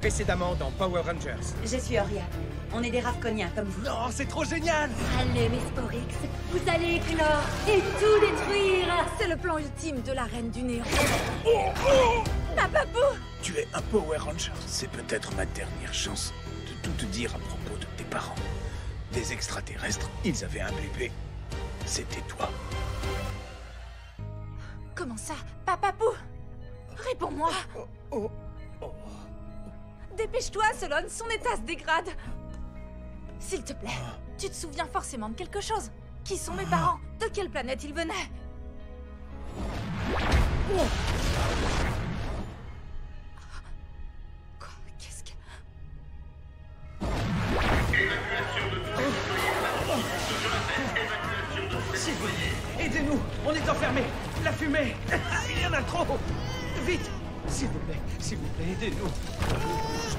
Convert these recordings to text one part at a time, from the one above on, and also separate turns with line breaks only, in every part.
précédemment dans Power Rangers.
Je suis Oriane. On est des Ravconiens comme vous.
Non, c'est trop génial!
Allez, mes Sporix, vous allez éclore et tout détruire. C'est le plan ultime de la Reine du Néant. Papapou!
Tu es un Power Ranger. C'est peut-être ma dernière chance de tout te dire à propos de tes parents. Des extraterrestres, ils avaient un bébé. C'était toi.
Comment ça? Papapou! Réponds-moi! Dépêche-toi, Solon, son état se dégrade. S'il te plaît, tu te souviens forcément de quelque chose. Qui sont mes parents? De quelle planète ils venaient? Quoi? Qu'est-ce que...
S'il vous plaît, aidez-nous! On est enfermés! La fumée! Il y en a trop! Vite! S'il vous plaît, aidez-nous!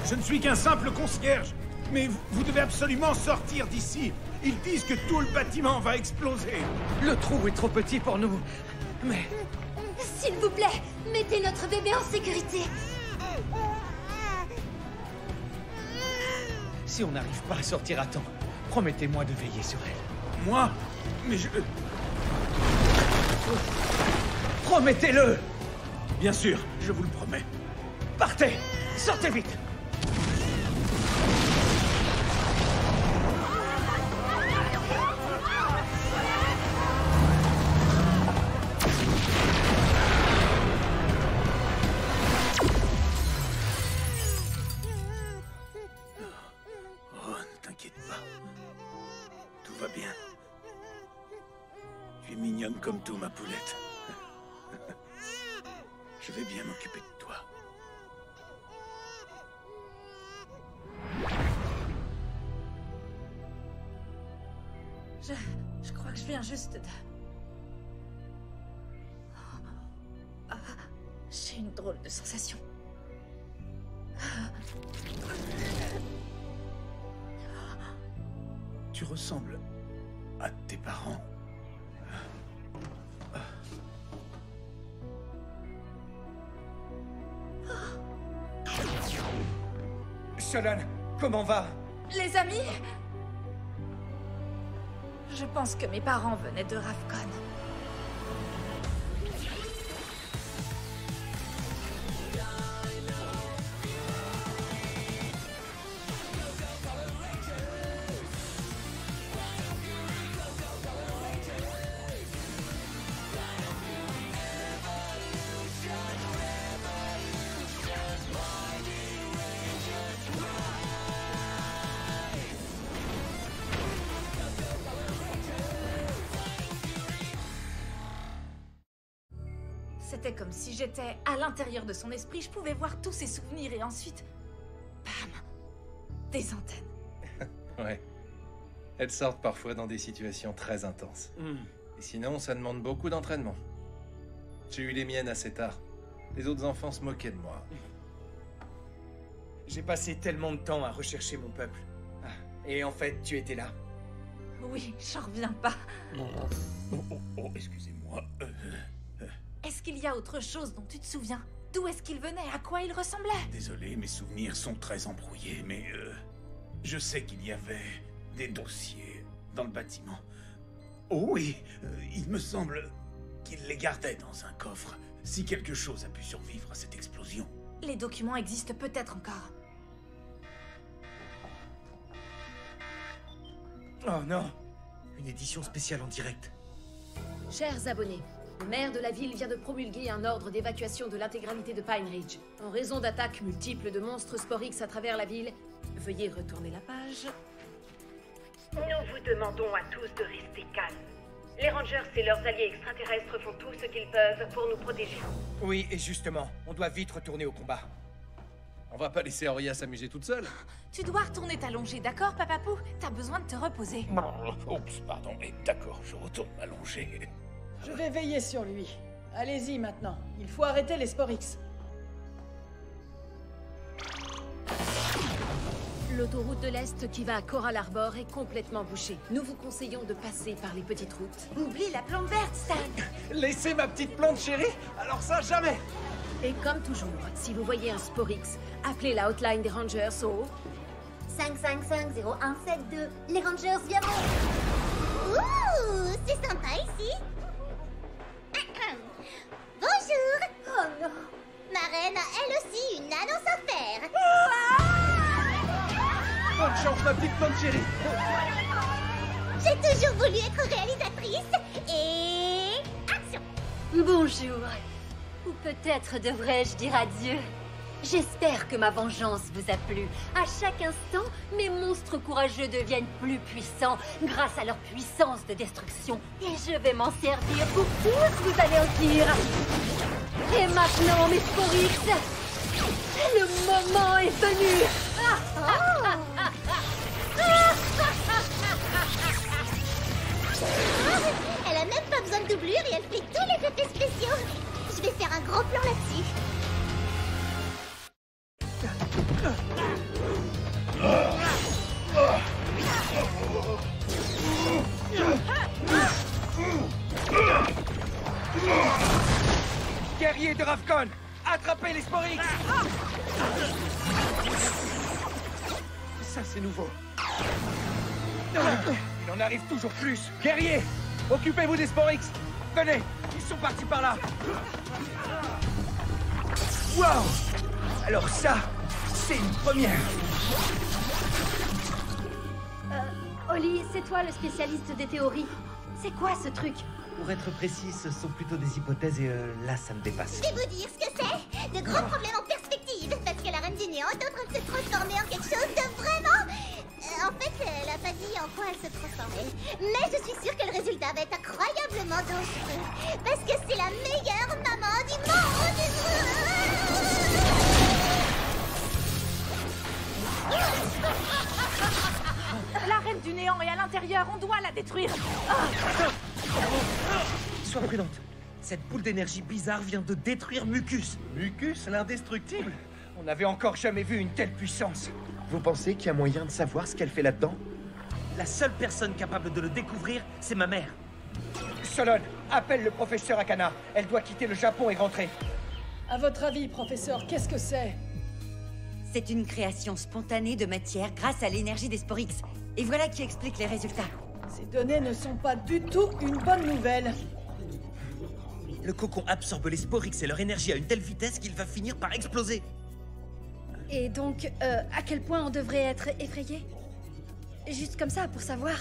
Je ne suis qu'un simple concierge. Mais vous devez absolument sortir d'ici. Ils disent que tout le bâtiment va exploser.
Le trou est trop petit pour nous. Mais...
S'il vous plaît, mettez notre bébé en sécurité.
si on n'arrive pas à sortir à temps, promettez-moi de veiller sur elle.
Moi? Mais je...
Promettez-le!
Bien sûr, je vous le promets.
Partez! Sortez vite!
Oh, ne t'inquiète pas. Tout va bien. Tu es mignonne comme tout, ma poulette. Je vais bien m'occuper de toi.
Je crois que je viens juste de... Ah, j'ai une drôle de sensation.
Tu ressembles à tes parents.
Solon, comment va?
Les amis? Je pense que mes parents venaient de Ravcon. C'était comme si j'étais à l'intérieur de son esprit, je pouvais voir tous ses souvenirs et ensuite... Bam! Des antennes.
Ouais. Elles sortent parfois dans des situations très intenses. Et sinon, ça demande beaucoup d'entraînement. J'ai eu les miennes assez tard. Les autres enfants se moquaient de moi.
J'ai passé tellement de temps à rechercher mon peuple. Ah, et en fait, tu étais là.
Oui, j'en reviens pas.
Oh, excusez-moi.
Est-ce qu'il y a autre chose dont tu te souviens? D'où est-ce qu'il venait? À quoi il ressemblait?
Désolé, mes souvenirs sont très embrouillés, mais je sais qu'il y avait des dossiers dans le bâtiment. Oh oui, il me semble qu'il les gardait dans un coffre, si quelque chose a pu survivre à cette explosion.
Les documents existent peut-être encore.
Oh non! Une édition spéciale en direct.
Chers abonnés, le maire de la ville vient de promulguer un ordre d'évacuation de l'intégralité de Pine Ridge. En raison d'attaques multiples de monstres Sporix à travers la ville, veuillez retourner la page.
Nous vous demandons à tous de rester calmes. Les Rangers et leurs alliés extraterrestres font tout ce qu'ils peuvent pour nous protéger.
Oui, et justement, on doit vite retourner au combat.
On va pas laisser Auria s'amuser toute seule.
Tu dois retourner t'allonger, d'accord, Papapou? T'as besoin de te reposer.
Oups, pardon, et d'accord, je retourne m'allonger.
Je vais veiller sur lui. Allez-y maintenant, il faut arrêter les Sporix.
L'autoroute de l'Est qui va à Coral Harbor est complètement bouchée. Nous vous conseillons de passer par les petites routes.
Oublie la plante verte, Stan!
Laissez ma petite plante chérie? Alors ça, jamais!
Et comme toujours, si vous voyez un Sporix, appelez la hotline des Rangers au...
555-0172. Les Rangers viendront. Ouh, c'est sympa ici. Bonjour. Oh non. Ma reine a elle aussi une annonce à faire.
Bonne chance, ma petite pomme chérie.
J'ai toujours voulu être réalisatrice. Et... action.
Bonjour. Ou peut-être devrais-je dire adieu. J'espère que ma vengeance vous a plu. À chaque instant, mes monstres courageux deviennent plus puissants grâce à leur puissance de destruction. Et je vais m'en servir pour tous vous anéantir. Et maintenant, mes Sporix, le moment est venu.
Elle a même pas besoin de doublure et elle fait tous les effets spéciaux. Je vais faire un gros plan là-dessus.
Guerrier de Ravkon, attrapez les Sporix. Ça, c'est nouveau. Il en arrive toujours plus. Guerrier, occupez-vous des Sporix. Venez, ils sont partis par là. Wow! Alors ça, c'est une première.
Oli, c'est toi le spécialiste des théories. C'est quoi ce truc?
Pour être précis, ce sont plutôt des hypothèses et là, ça me dépasse.
Je vais vous dire ce que c'est. De gros problèmes en perspective. Parce que la Reine du Néant est en train de se transformer en quelque chose de vraiment... en fait, elle a pas dit en quoi elle se transformait. Mais je suis sûre que le résultat va être incroyablement dangereux. Parce que c'est la meilleure maman du monde.
La Reine du Néant est à l'intérieur, on doit la détruire.
Sois prudente. Cette boule d'énergie bizarre vient de détruire Mucus.
Mucus, l'indestructible. On n'avait encore jamais vu une telle puissance.
Vous pensez qu'il y a moyen de savoir ce qu'elle fait là-dedans? La seule personne capable de le découvrir, c'est ma mère.
Solon, appelle le professeur Akana. Elle doit quitter le Japon et rentrer.
À votre avis, professeur, qu'est-ce que c'est?
C'est une création spontanée de matière grâce à l'énergie des Sporix. Et voilà qui explique les résultats.
Ces données ne sont pas du tout une bonne nouvelle.
Le cocon absorbe les Sporix et leur énergie à une telle vitesse qu'il va finir par exploser.
Et donc, à quel point on devrait être effrayé? Juste comme ça, pour savoir.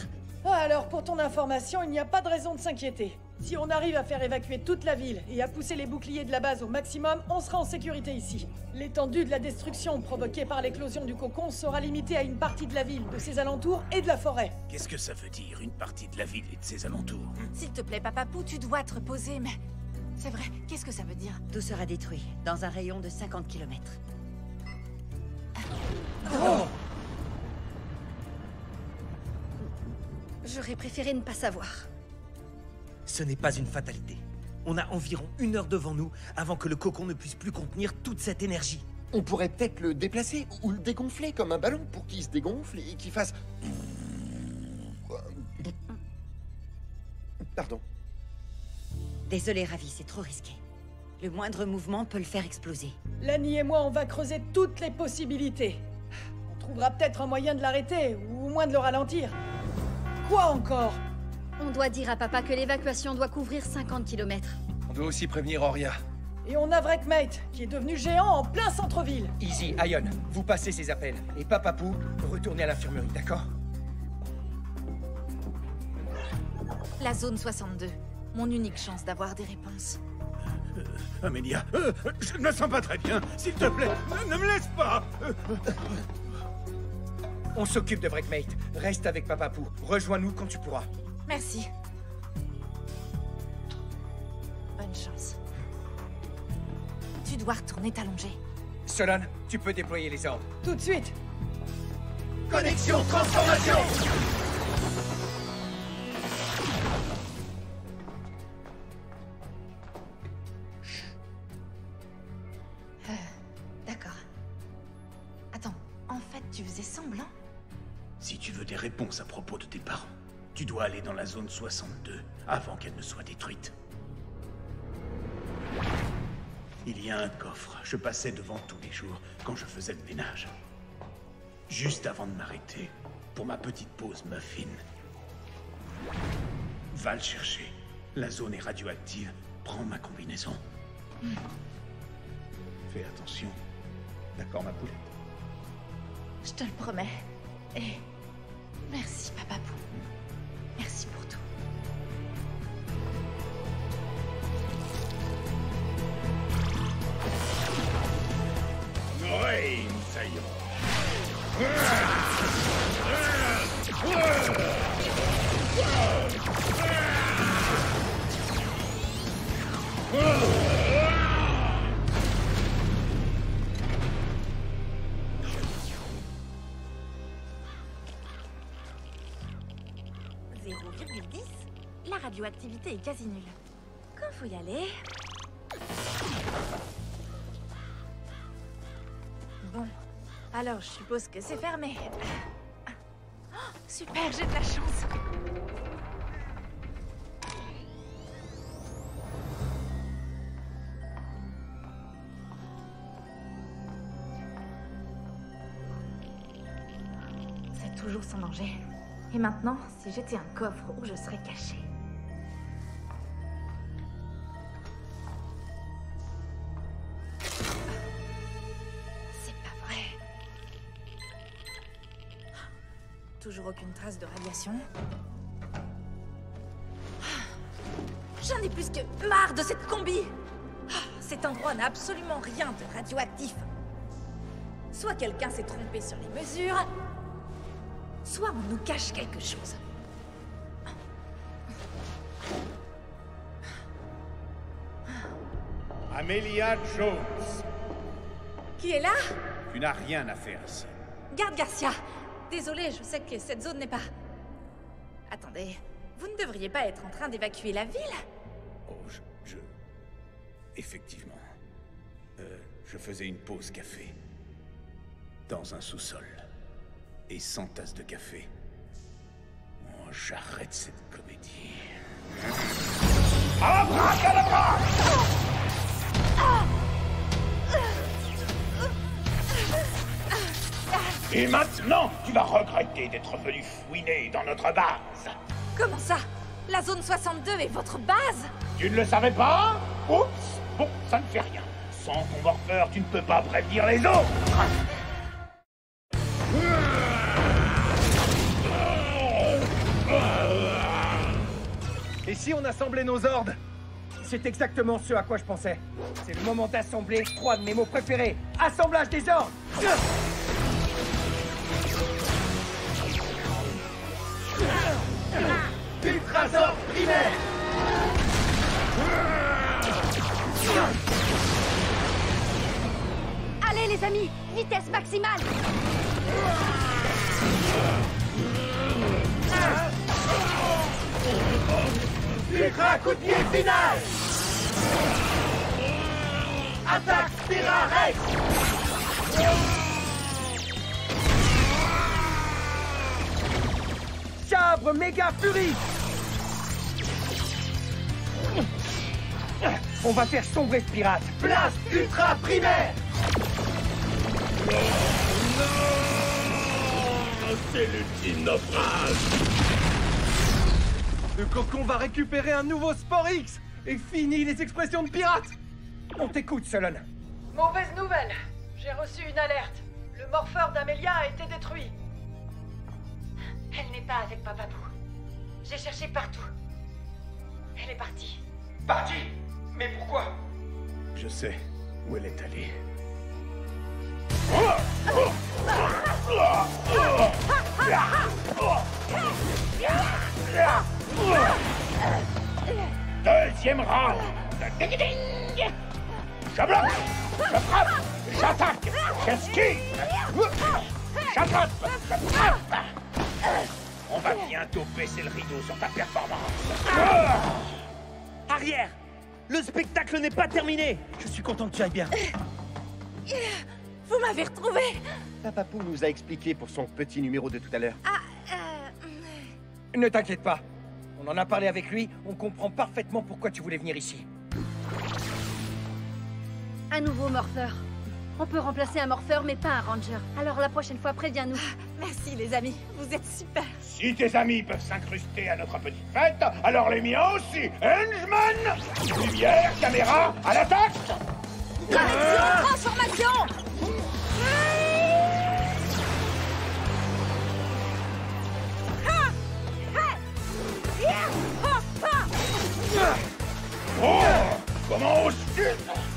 Ah, alors, pour ton information, il n'y a pas de raison de s'inquiéter. Si on arrive à faire évacuer toute la ville et à pousser les boucliers de la base au maximum, on sera en sécurité ici. L'étendue de la destruction provoquée par l'éclosion du cocon sera limitée à une partie de la ville, de ses alentours et de la forêt.
Qu'est-ce que ça veut dire, une partie de la ville et de ses alentours?
S'il te plaît, Papapou, tu dois te reposer, mais... C'est vrai, qu'est-ce que ça veut dire?
Tout sera détruit, dans un rayon de 50 km.
Oh!
J'aurais préféré ne pas savoir.
Ce n'est pas une fatalité. On a environ 1 heure devant nous avant que le cocon ne puisse plus contenir toute cette énergie.
On pourrait peut-être le déplacer ou le dégonfler comme un ballon pour qu'il se dégonfle et qu'il fasse... Pardon.
Désolé, Ravi, c'est trop risqué. Le moindre mouvement peut le faire exploser.
Lani et moi, on va creuser toutes les possibilités. On trouvera peut-être un moyen de l'arrêter, ou au moins de le ralentir. Quoi encore?
On doit dire à papa que l'évacuation doit couvrir 50 km.
On doit aussi prévenir Oria.
Et on a Wreckmate, qui est devenu géant en plein centre-ville.
Easy, Ion, vous passez ces appels. Et Papapou, retournez à l'infirmerie, d'accord?
La zone 62. Mon unique chance d'avoir des réponses.
Amélia, je ne me sens pas très bien. S'il te plaît, ne me laisse pas.
On s'occupe de Wreckmate. Reste avec Papapou. Rejoins-nous quand tu pourras.
Merci. Bonne chance. Tu dois retourner t'allonger.
Solon, tu peux déployer les ordres.
Tout de suite.
Connexion transformation.
D'accord. Attends, en fait, tu faisais semblant?
Si tu veux des réponses à propos de tes parents, tu dois aller dans la zone 62 avant qu'elle ne soit détruite. Il y a un coffre. Je passais devant tous les jours quand je faisais le ménage. Juste avant de m'arrêter pour ma petite pause muffin. Va le chercher. La zone est radioactive. Prends ma combinaison. Fais attention. D'accord, ma poulette?
Je te le promets. Et merci, Papa Pou. Merci pour tout.
Oui, saillons.
La radioactivité est quasi nulle. Quand faut y aller... Bon, alors je suppose que c'est fermé. Oh, super, j'ai de la chance. C'est toujours sans danger. Et maintenant, si j'étais un coffre où je serais cachée. C'est pas vrai. Toujours aucune trace de radiation. J'en ai plus que marre de cette combi. Cet endroit n'a absolument rien de radioactif. Soit quelqu'un s'est trompé sur les mesures, soit on nous cache quelque chose.
Amelia Jones.
Qui est là?
Tu n'as rien à faire ici.
Garde Garcia. Désolée, je sais que cette zone n'est pas... Attendez, vous ne devriez pas être en train d'évacuer la ville?
Oh, Effectivement. Je faisais une pause café. Dans un sous-sol. Et 100 tasses de café. Oh, j'arrête cette comédie. Abracadabra! Et maintenant, tu vas regretter d'être venu fouiner dans notre base.
Comment ça? La zone 62 est votre base?
Tu ne le savais pas? Oups! Bon, ça ne fait rien. Sans ton morpheur, tu ne peux pas prévenir les autres.
Et si on assemblait nos ordres? C'est exactement ce à quoi je pensais. C'est le moment d'assembler 3 de mes mots préférés. Assemblage des ordres! Ultrasor primaire!
Allez les amis, vitesse maximale!
Ultra coup de pied final! Attaque Spira Rex! Sabre méga furie! On va faire sombrer ce pirate! Blast ultra primaire!
C'est l'ultime naufrage!
Le cocon va récupérer un nouveau Spore X! Et fini les expressions de pirates! On t'écoute, Solon.
Mauvaise nouvelle. J'ai reçu une alerte. Le morpheur d'Amelia a été détruit.
Elle n'est pas avec Papa Pou. J'ai cherché partout. Elle est partie.
Partie? Mais pourquoi?
Je sais où elle est allée. Deuxième round. Je bloque, je frappe, j'attaque, j'esquive, j'attrape, je frappe. On va bientôt baisser le rideau sur ta performance.
Arrière! Le spectacle n'est pas terminé! Je suis content que tu ailles bien.
Vous m'avez retrouvé!
Papa Pou nous a expliqué pour son petit numéro de tout à l'heure.
Ne t'inquiète pas. On en a parlé avec lui, on comprend parfaitement pourquoi tu voulais venir ici.
Un nouveau morpheur. On peut remplacer un morpheur, mais pas un ranger. Alors la prochaine fois, préviens-nous.
Merci les amis, vous êtes super.
Si tes amis peuvent s'incruster à notre petite fête, alors les miens aussi. Henchman! Lumière, caméra, à l'attaque!
Transformation!
Oh! Comment oses-tu?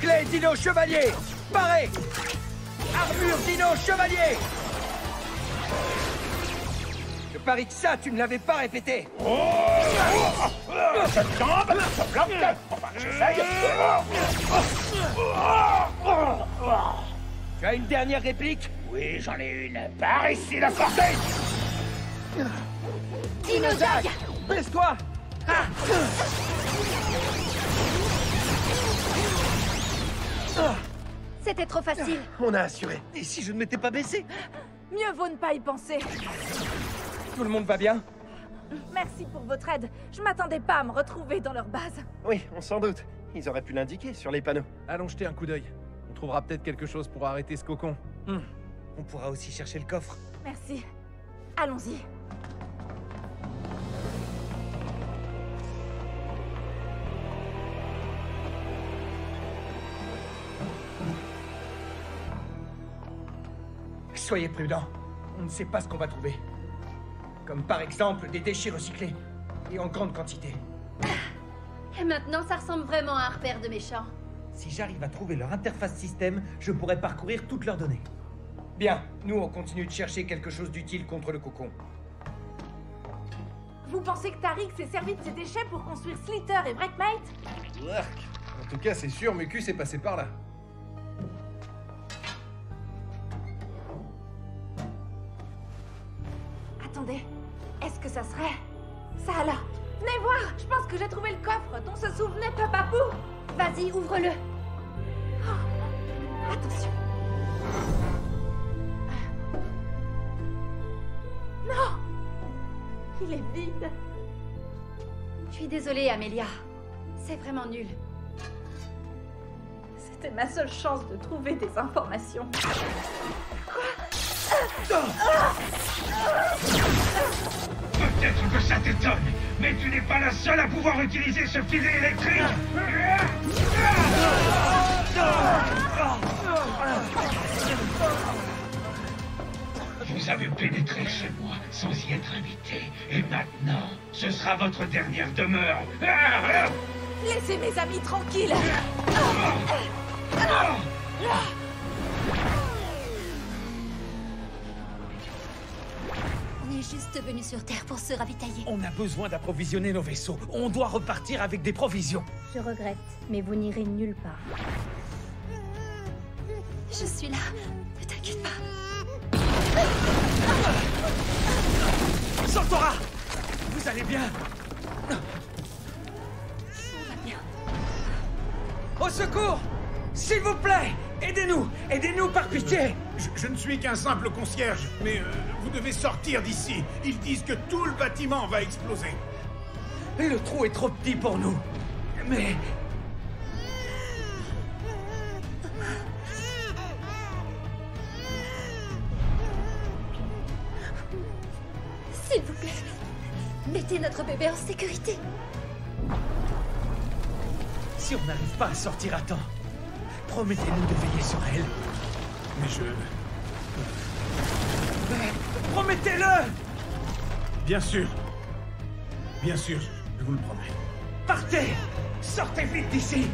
Clé Dino Chevalier! Paré! Armure Dino Chevalier! Je parie que ça, tu ne l'avais pas répété!
Ça tombe, ça bloque. Enfin, j'essaye.
Tu as une dernière réplique?
Oui, j'en ai une. Par ici, la sortie!
Dino Jag!
Baisse-toi!
C'était trop facile.
On a assuré. Et si je ne m'étais pas baissé?
Mieux vaut ne pas y penser.
Tout le monde va bien?
Merci pour votre aide. Je m'attendais pas à me retrouver dans leur base.
Oui, on s'en doute. Ils auraient pu l'indiquer sur les panneaux.
Allons jeter un coup d'œil. On trouvera peut-être quelque chose pour arrêter ce cocon.
On pourra aussi chercher le coffre.
Merci. Allons-y.
Soyez prudents. On ne sait pas ce qu'on va trouver. Comme par exemple des déchets recyclés. Et en grande quantité.
Et maintenant, ça ressemble vraiment à un repère de méchants.
Si j'arrive à trouver leur interface système, je pourrais parcourir toutes leurs données.
Bien, nous on continue de chercher quelque chose d'utile contre le cocon.
Vous pensez que Tariq s'est servi de ses déchets pour construire Slither et Breakmate?
En tout cas, c'est sûr, Mucus est passé par là.
Attendez, est-ce que ça serait... ça là? Venez voir, je pense que j'ai trouvé le coffre dont se souvenait Papa Pou.
Vas-y, ouvre-le.
Oh, attention. Non! Il est vide.
Je suis désolée, Amelia. C'est vraiment nul.
C'était ma seule chance de trouver des informations.
Peut-être que ça t'étonne, mais tu n'es pas la seule à pouvoir utiliser ce filet électrique. Vous avez pénétré chez moi sans y être invité, et maintenant, ce sera votre dernière demeure.
Laissez mes amis tranquilles.
On est juste venu sur Terre pour se ravitailler.
On a besoin d'approvisionner nos vaisseaux. On doit repartir avec des provisions.
Je regrette, mais vous n'irez nulle part.
Je suis là. Ne t'inquiète pas.
Santora! Vous allez bien?
On va bien.
Au secours! S'il vous plaît! Aidez-nous! Aidez-nous par pitié!
Je ne suis qu'un simple concierge, mais vous devez sortir d'ici. Ils disent que tout le bâtiment va exploser.
Le trou est trop petit pour nous. Mais...
S'il vous plaît, mettez notre bébé en sécurité.
Si on n'arrive pas à sortir à temps, promettez-nous de veiller sur elle.
Mais je...
Promettez-le!
Bien sûr. Bien sûr, je vous le promets.
Partez! Sortez vite d'ici!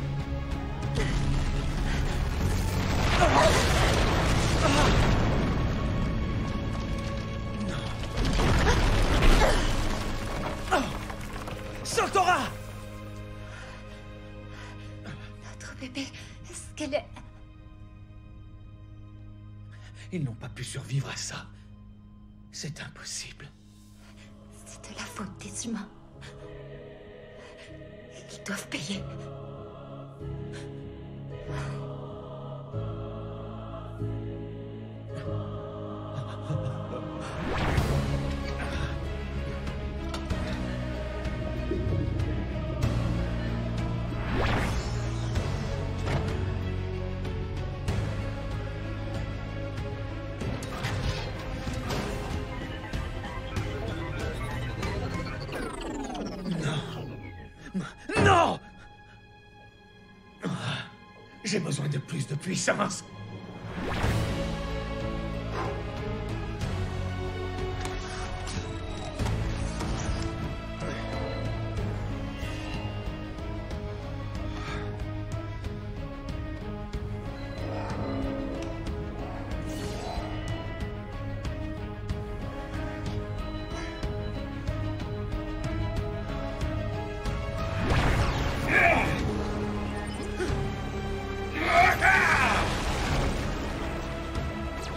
Santora!
Notre bébé, est-ce qu'elle est...
Ils n'ont pas pu survivre à ça. C'est impossible.
C'est de la faute des humains. Ils doivent payer.
J'ai besoin de plus de puissance.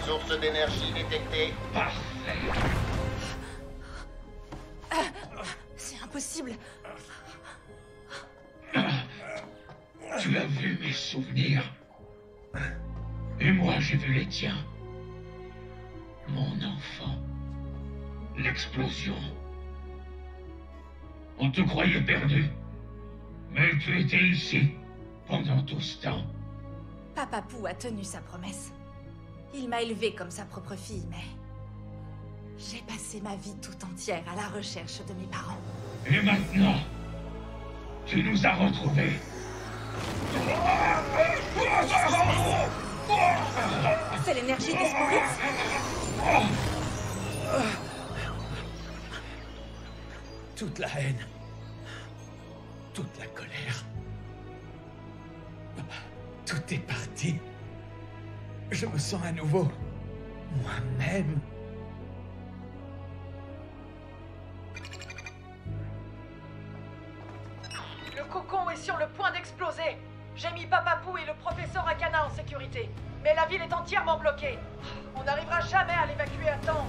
Source d'énergie détectée.
Parfait.
C'est impossible.
Tu as vu mes souvenirs. Et moi, j'ai vu les tiens. Mon enfant. L'explosion. On te croyait perdu. Mais tu étais ici, pendant tout ce temps.
Papa Pou a tenu sa promesse. Il m'a élevée comme sa propre fille, mais... j'ai passé ma vie tout entière à la recherche de mes parents.
Et maintenant, tu nous as retrouvés.
C'est l'énergie des Sporix.
Toute la haine. Toute la colère. Tout est parti. Je me sens à nouveau moi-même.
Le cocon est sur le point d'exploser. J'ai mis Papa Pou et le professeur Akana en sécurité. Mais la ville est entièrement bloquée. On n'arrivera jamais à l'évacuer à temps.